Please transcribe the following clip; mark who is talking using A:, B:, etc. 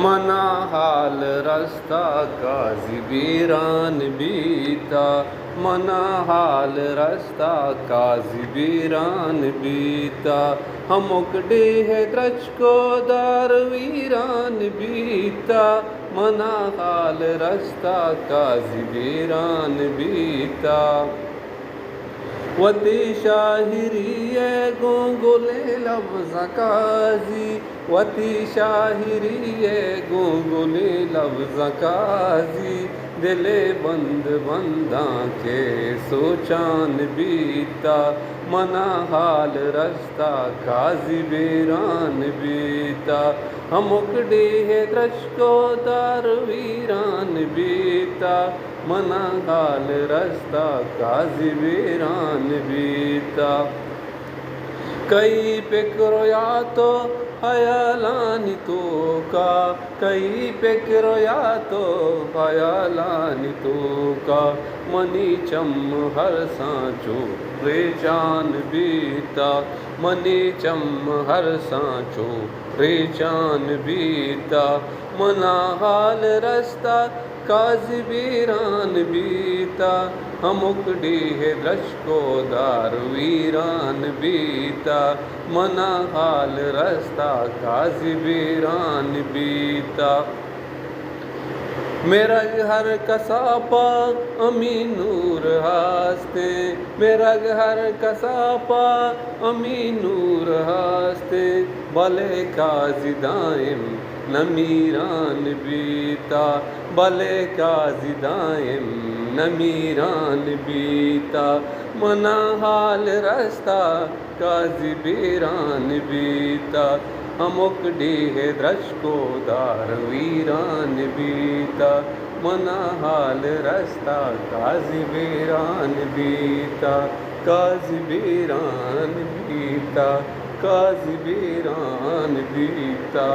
A: منا حال رستہ قاضی ویران بیتا، منا حال رستہ قاضی ویران بیتا، ہم اکڑے ہے درج کو دار ویران بیتا، منا حال رستہ قاضی ویران بیتا، وتی شاہری گونگلے لفظ قاضی، وتی شاہری گونگلے لفظ قاضی، دل بند بنداں کے سوچان بیتا، منا حال رستہ قاضی ویران بیتا، ہم اکڑے ہے درج کو دار ویران بیتا، منا حال رستہ قاضی ویران بیتا، کئی پکرو یا تو خیالانی تو کا، کئی پکرو یا تو خیالانی تو کا، منی چم ہر سانچو ریچان بیتا، منی چم ہر سانچو ریچان بیتا، منا حال رستہ قاضی ویران بیتا، ہم اکڑے ہے درج کو دار ویران بیتا، منا حال رستہ قاضی ویران بیتا، میرا گھر کساپا امی نور ہاستے، میرا گھر کساپا امی نور ہاستے، بھلے قاضی دائم نمیران بیتا، بھلے قاضی دائم نمیران بیتا، منا حال رستہ قاضی ویران بیتا، ہم اکڑے ہے درج کو دار ویران بیتا، منا حال رستہ قاضی ویران بیتا، قاضی ویران بیتا، قاضی ویران بیتا۔